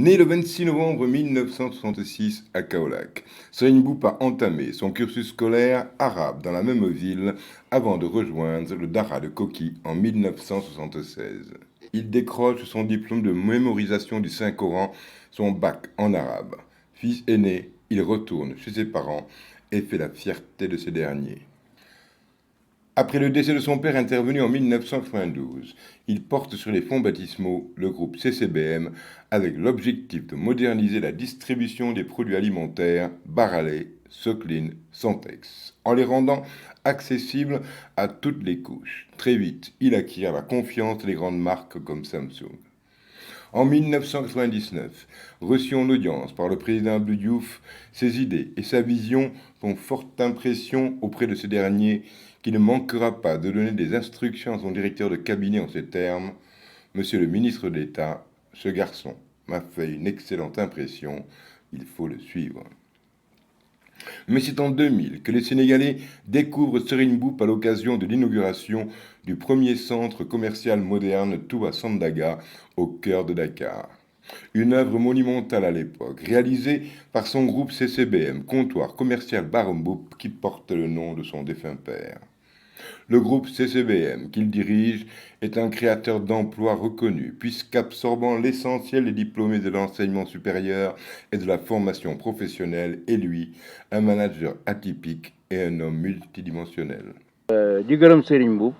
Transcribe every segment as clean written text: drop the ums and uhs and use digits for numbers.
Né le 26 novembre 1966 à Kaolack, Serigne Mboup a entamé son cursus scolaire arabe dans la même ville avant de rejoindre le Dara de Koki en 1976. Il décroche son diplôme de mémorisation du Saint-Coran, son bac en arabe. Fils aîné, il retourne chez ses parents et fait la fierté de ces derniers. Après le décès de son père intervenu en 1992, il porte sur les fonds baptismaux le groupe CCBM avec l'objectif de moderniser la distribution des produits alimentaires Baralé, Soclin, Santex, en les rendant accessibles à toutes les couches. Très vite, il acquiert la confiance des grandes marques comme Samsung. En 1999, reçu en audience par le président Abdou Diouf, ses idées et sa vision font forte impression auprès de ce dernier qui ne manquera pas de donner des instructions à son directeur de cabinet en ces termes. Monsieur le ministre d'État, ce garçon m'a fait une excellente impression, il faut le suivre. Mais c'est en 2000 que les Sénégalais découvrent Serigne Mboup à l'occasion de l'inauguration du premier centre commercial moderne Touba Sandaga au cœur de Dakar. Une œuvre monumentale à l'époque, réalisée par son groupe CCBM, comptoir commercial Baron Mboup, qui porte le nom de son défunt père. Le groupe CCBM qu'il dirige est un créateur d'emplois reconnu, puisqu'absorbant l'essentiel des diplômés de l'enseignement supérieur et de la formation professionnelle, et lui, un manager atypique et un homme multidimensionnel. di gërëm Serigne Mboup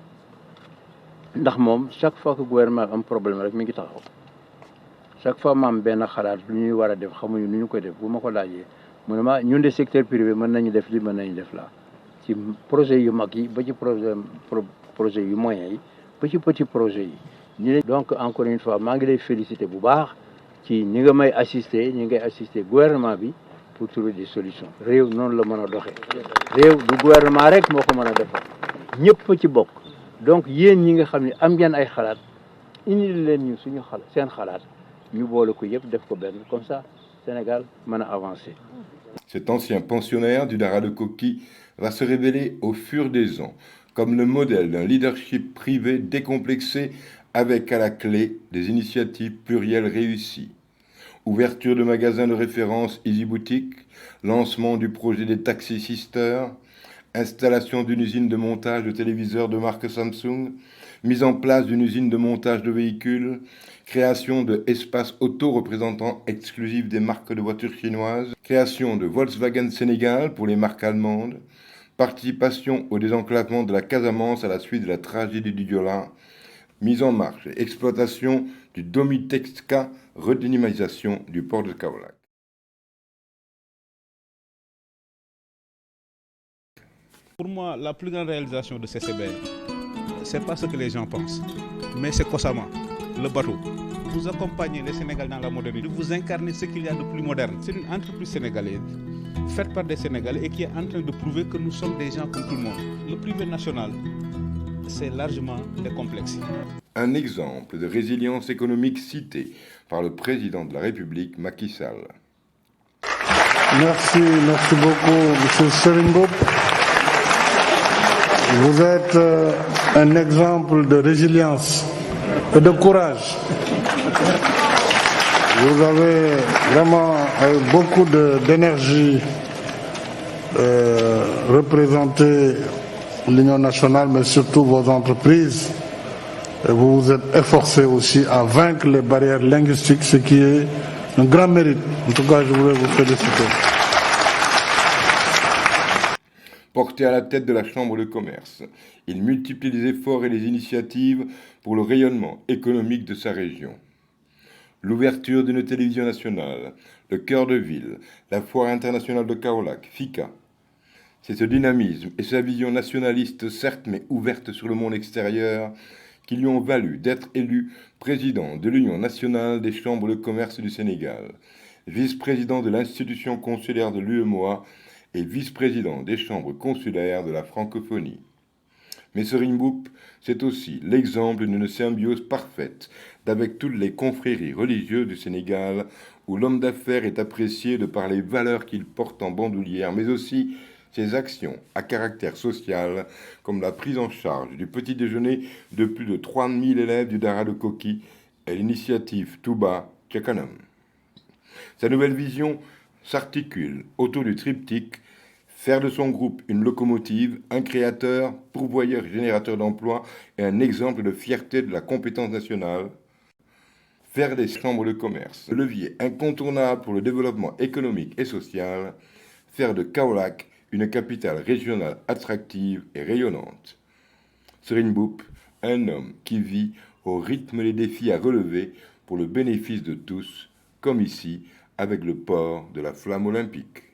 ndax moom chaque fois que gouvernement am problème rek mi ngi taxaw chaque fois ma am benn xalaat lu ñuy war a def xamuñu nu ñu koy def bu ma ko laajee mu ne ma ñun de secteur privé mën nañu def li mën nañu def la ci projet yu mag yi ba ci projet yu moyen yi ba ci petit projet yi. Donc encore une fois maa ngi lay féliciter bu baax ci ñi nga may assister ñi ngay assister gouvernement bi pour trouver des solutions. réew noonu la mën a doxee réew du gouvernement rek moo ko mën a defar ñëpp ci bokk donc yéen ñi nga xam ne am ngeen ay xalaat indil leen ñu suñu xalaat seen xalaat ñu boole ko yëpp def ko benn comme ça Sénégal mën a avancer. Cet ancien pensionnaire du Dara de Koki va se révéler au fur des ans comme le modèle d'un leadership privé décomplexé avec à la clé des initiatives plurielles réussies. Ouverture de magasins de référence Easy Boutique, lancement du projet des Taxi Sisters, installation d'une usine de montage de téléviseurs de marque Samsung, mise en place d'une usine de montage de véhicules, création de espaces auto représentant exclusifs des marques de voitures chinoises, création de Volkswagen Sénégal pour les marques allemandes, participation au désenclavement de la Casamance à la suite de la tragédie du Diola, mise en marche et exploitation du Domitexca, redynamisation du port de Kaolack. Pour moi, la plus grande réalisation de CCBM, c'est pas ce que les gens pensent, mais c'est Kosama, le bateau. Vous accompagnez les Sénégalais dans la modernité, vous incarnez ce qu'il y a de plus moderne. C'est une entreprise sénégalaise, faite par des Sénégalais et qui est en train de prouver que nous sommes des gens comme tout le monde. Le privé national, c'est largement décomplexé. Un exemple de résilience économique cité par le président de la République, Macky Sall. Merci beaucoup, M. Serigne Mboup. Vous êtes un exemple de résilience et de courage. Vous avez vraiment beaucoup d'énergie représenté l'Union nationale, mais surtout vos entreprises. Et vous vous êtes efforcé aussi à vaincre les barrières linguistiques, ce qui est un grand mérite. En tout cas, je voulais vous féliciter. Porté à la tête de la Chambre de commerce, il multiplie les efforts et les initiatives pour le rayonnement économique de sa région. L'ouverture d'une télévision nationale, le cœur de ville, la foire internationale de Kaolack, FICA. C'est ce dynamisme et sa vision nationaliste, certes, mais ouverte sur le monde extérieur, qui lui ont valu d'être élu président de l'Union nationale des chambres de commerce du Sénégal, vice-président de l'institution consulaire de l'UEMOA et vice-président des chambres consulaires de la francophonie. Mais Serigne Mboup, c'est aussi l'exemple d'une symbiose parfaite d'avec toutes les confréries religieuses du Sénégal, où l'homme d'affaires est apprécié de par les valeurs qu'il porte en bandoulière, mais aussi ses actions à caractère social, comme la prise en charge du petit déjeuner de plus de 3000 élèves du Dara de Koki et l'initiative Touba Tchakanam. Sa nouvelle vision s'articule autour du triptyque: faire de son groupe une locomotive, un créateur, pourvoyeur et générateur d'emplois et un exemple de fierté de la compétence nationale. Faire des chambres de commerce le levier incontournable pour le développement économique et social. Faire de Kaolack une capitale régionale attractive et rayonnante. Serigne Mboup, un homme qui vit au rythme des défis à relever pour le bénéfice de tous, comme ici avec le port de la flamme olympique.